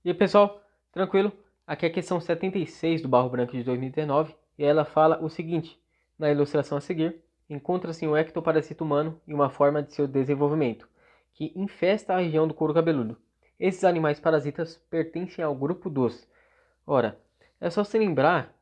E aí, pessoal, tranquilo? Aqui é a questão 76 do Barro Branco de 2019 e ela fala o seguinte: na ilustração a seguir, encontra-se um ectoparasita humano e uma forma de seu desenvolvimento, que infesta a região do couro cabeludo. Esses animais parasitas pertencem ao grupo dos. Ora, é só se lembrar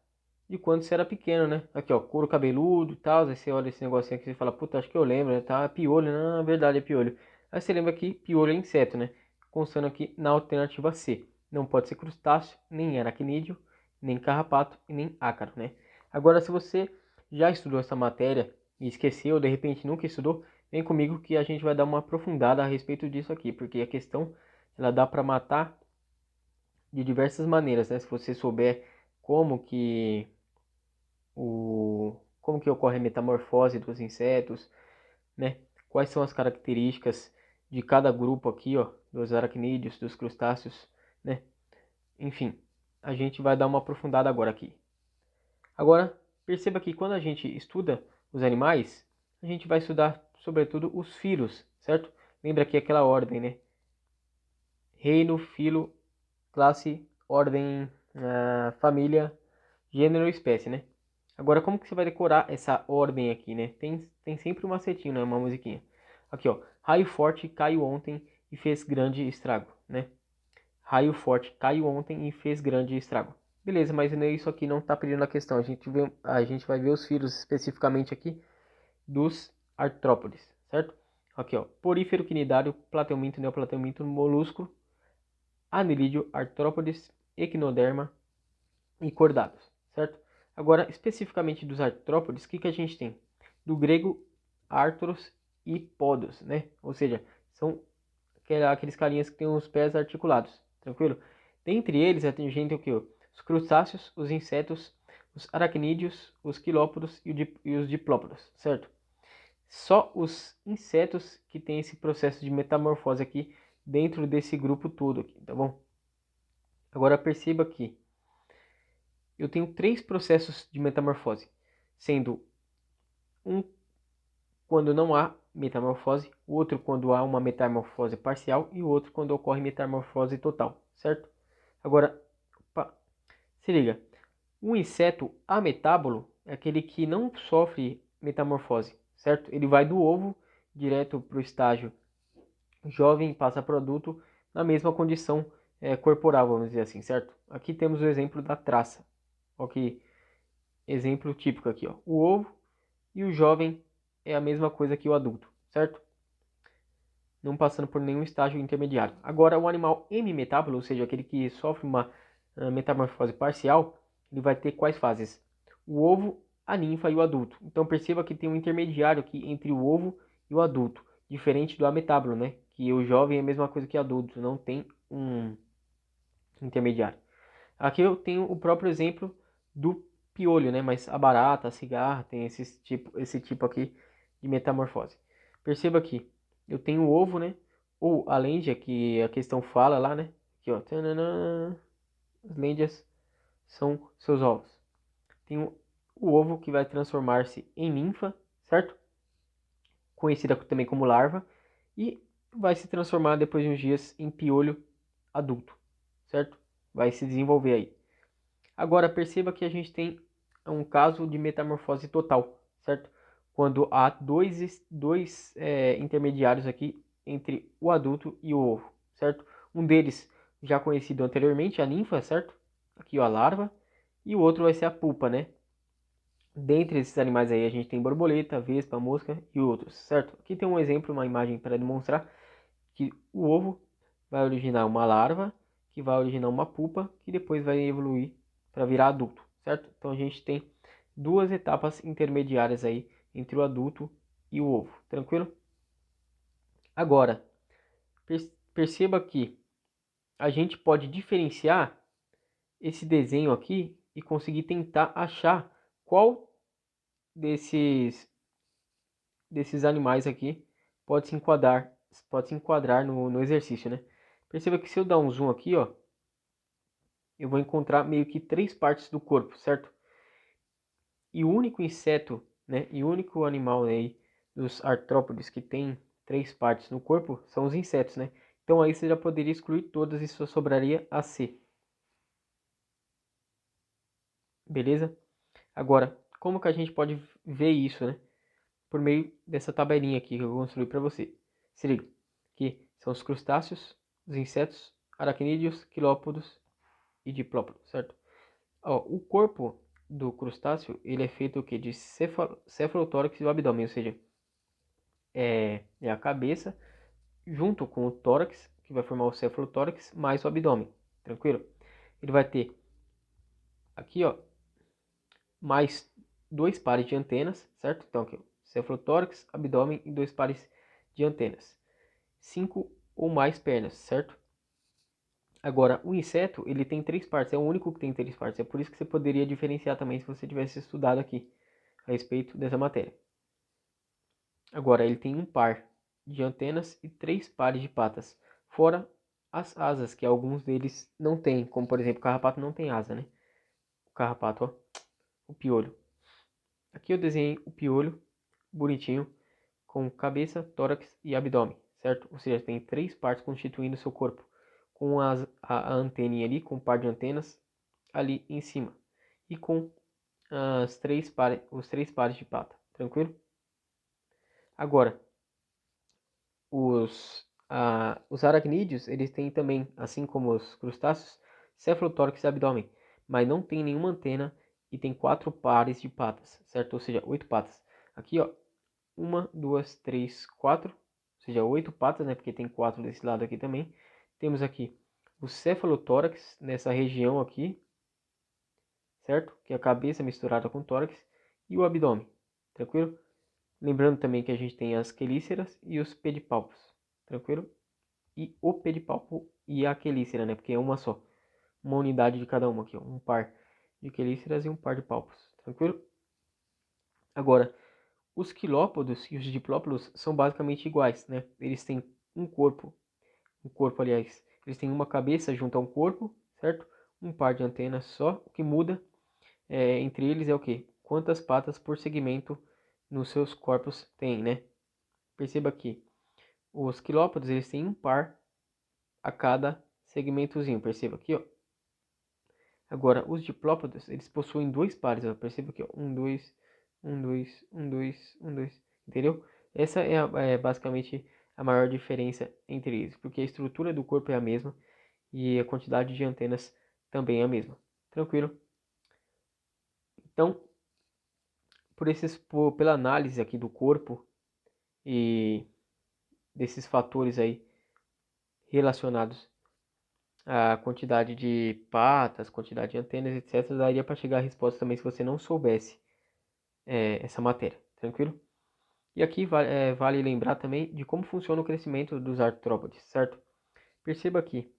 de quando você era pequeno, né? Aqui, ó, couro cabeludo e tal. Aí você olha esse negocinho aqui e fala, puta, acho que eu lembro, né? Tá, piolho, não, na verdade é piolho. Aí você lembra que piolho é inseto, né? Constando aqui na alternativa C. Não pode ser crustáceo, nem aracnídeo, nem carrapato e nem ácaro, né? Agora, se você já estudou essa matéria e esqueceu, ou de repente nunca estudou, vem comigo que a gente vai dar uma aprofundada a respeito disso aqui, porque a questão ela dá para matar de diversas maneiras, né? Se você souber como que como que ocorre a metamorfose dos insetos, né? Quais são as características de cada grupo aqui, ó, dos aracnídeos, dos crustáceos, né? Enfim, a gente vai dar uma aprofundada agora aqui. Agora, perceba que quando a gente estuda os animais, a gente vai estudar sobretudo os filos, certo? Lembra que é aquela ordem, né? Reino, filo, classe, ordem, família, gênero e espécie, né? Agora, como que você vai decorar essa ordem aqui, né? Tem sempre um macetinho, né? Uma musiquinha. Aqui, ó. Raio forte caiu ontem e fez grande estrago, né? Raio forte caiu ontem e fez grande estrago. Beleza, mas isso aqui não está pedindo a questão. A gente vai ver os filhos especificamente aqui dos artrópodes, certo? Aqui, ó. Porífero, quinidário, plateuminto, neoplateuminto, molusco, anelídeo, artrópodes, equinoderma e cordados, certo? Agora, especificamente dos artrópodes, o que a gente tem? Do grego artros e podos, né? Ou seja, são aqueles carinhas que têm os pés articulados, tranquilo? Dentre eles, a gente tem o que? Os crustáceos, os insetos, os aracnídeos, os quilópodos e os diplópodos, certo? Só os insetos que têm esse processo de metamorfose aqui dentro desse grupo todo aqui, tá bom? Agora perceba que eu tenho três processos de metamorfose, sendo um quando não há metamorfose, o outro quando há uma metamorfose parcial e o outro quando ocorre metamorfose total, certo? Agora, opa, se liga, o inseto ametábulo é aquele que não sofre metamorfose, certo? Ele vai do ovo direto para o estágio jovem, passa produto na mesma condição corporal, vamos dizer assim, certo? Aqui temos o exemplo da traça, ok? Exemplo típico aqui, ó. O ovo e o jovem é a mesma coisa que o adulto, certo? Não passando por nenhum estágio intermediário. Agora, o animal hemimetábulo, ou seja, aquele que sofre uma metamorfose parcial, ele vai ter quais fases? O ovo, a ninfa e o adulto. Então, perceba que tem um intermediário aqui entre o ovo e o adulto, diferente do ametábulo, né? Que o jovem é a mesma coisa que o adulto, não tem um intermediário. Aqui eu tenho o próprio exemplo do piolho, né? Mas a barata, a cigarra tem esse tipo aqui de metamorfose. Perceba aqui, eu tenho o ovo, né? Ou a lêndia, que a questão fala lá, né? Aqui, ó. Tananã, as lêndias são seus ovos. Tenho o ovo que vai transformar-se em ninfa, certo? Conhecida também como larva. E vai se transformar depois de uns dias em piolho adulto, certo? Vai se desenvolver aí. Agora perceba que a gente tem um caso de metamorfose total, certo? Quando há dois intermediários aqui entre o adulto e o ovo, certo? Um deles já conhecido anteriormente, a ninfa, certo? Aqui ó, a larva. E o outro vai ser a pupa, né? Dentre esses animais aí a gente tem borboleta, vespa, mosca e outros, certo? Aqui tem um exemplo, uma imagem para demonstrar que o ovo vai originar uma larva, que vai originar uma pupa, que depois vai evoluir para virar adulto, certo? Então a gente tem duas etapas intermediárias aí entre o adulto e o ovo, tranquilo? Agora, perceba que a gente pode diferenciar esse desenho aqui e conseguir tentar achar qual desses animais aqui pode se enquadrar no exercício, né? Perceba que se eu dar um zoom aqui, ó, eu vou encontrar meio que três partes do corpo, certo? E o único inseto, né, e o único animal aí dos artrópodes que tem três partes no corpo são os insetos, né? Então aí você já poderia excluir todas e só sobraria a C. Beleza? Agora, como que a gente pode ver isso, né? Por meio dessa tabelinha aqui que eu construí para você. Se liga, que são os crustáceos, os insetos, aracnídeos, quilópodos e diplópodos, certo? Ó, o corpo do crustáceo, ele é feito o quê? De cefalotórax e o abdômen, ou seja, é a cabeça junto com o tórax, que vai formar o cefalotórax, mais o abdômen, tranquilo? Ele vai ter aqui, ó, mais dois pares de antenas, certo? Então aqui, ó, cefalotórax, abdômen e dois pares de antenas. 5 ou mais pernas, certo? Agora, o inseto, ele tem três partes, é o único que tem três partes. É por isso que você poderia diferenciar também se você tivesse estudado aqui a respeito dessa matéria. Agora, ele tem um par de antenas e três pares de patas, fora as asas, que alguns deles não têm, como por exemplo, o carrapato não tem asa, né? O carrapato, ó, o piolho. Aqui eu desenhei o piolho, bonitinho, com cabeça, tórax e abdômen, certo? Ou seja, tem três partes constituindo o seu corpo, com a anteninha ali, com um par de antenas ali em cima, e com os três pares de pata, tranquilo? Agora, os aracnídeos, eles têm também, assim como os crustáceos, cefalotórax e abdômen, mas não tem nenhuma antena e tem quatro pares de patas, certo? Ou seja, oito patas. Aqui, ó, uma, duas, três, quatro, ou seja, oito patas, né? Porque tem quatro desse lado aqui também. Temos aqui o cefalotórax nessa região aqui, certo? Que é a cabeça misturada com o tórax e o abdômen, tranquilo? Lembrando também que a gente tem as quelíceras e os pedipalpos, tranquilo? E o pedipalpo e a quelícera, né? Porque é uma só, uma unidade de cada uma aqui, ó, um par de quelíceras e um par de palpos, tranquilo? Agora, os quilópodos e os diplópodos são basicamente iguais, né? Eles têm aliás, eles têm uma cabeça junto a um corpo, certo? Um par de antenas só. O que muda entre eles é o quê? Quantas patas por segmento nos seus corpos tem, né? Perceba que os quilópodos eles têm um par a cada segmentozinho. Perceba aqui, ó. Agora, os diplópodos eles possuem dois pares, ó. Perceba aqui, ó. Um, dois, um, dois, um, dois, um, dois. Entendeu? Essa é basicamente a maior diferença entre eles, porque a estrutura do corpo é a mesma e a quantidade de antenas também é a mesma. Tranquilo? Então, pela análise aqui do corpo e desses fatores aí relacionados à quantidade de patas, quantidade de antenas, etc., daria para chegar à resposta também se você não soubesse essa matéria. Tranquilo? E aqui vale lembrar também de como funciona o crescimento dos artrópodes, certo? Perceba que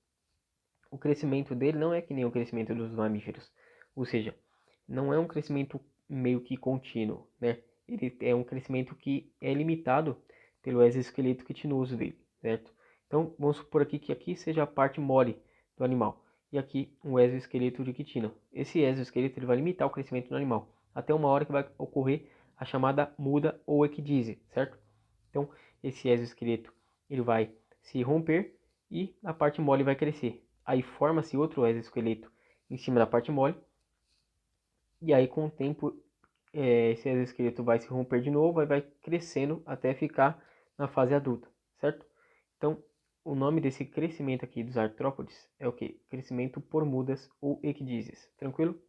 o crescimento dele não é que nem o crescimento dos mamíferos, ou seja, não é um crescimento meio que contínuo, né? Ele é um crescimento que é limitado pelo exoesqueleto quitinoso dele, certo? Então, vamos supor aqui que aqui seja a parte mole do animal e aqui um exoesqueleto de quitina. Esse exoesqueleto ele vai limitar o crescimento do animal até uma hora que vai ocorrer a chamada muda ou equidise, certo? Então, esse exoesqueleto ele vai se romper e a parte mole vai crescer. Aí forma-se outro exoesqueleto em cima da parte mole e aí com o tempo esse exoesqueleto vai se romper de novo e vai crescendo até ficar na fase adulta, certo? Então, o nome desse crescimento aqui dos artrópodes é o que? Crescimento por mudas ou equidízias, tranquilo?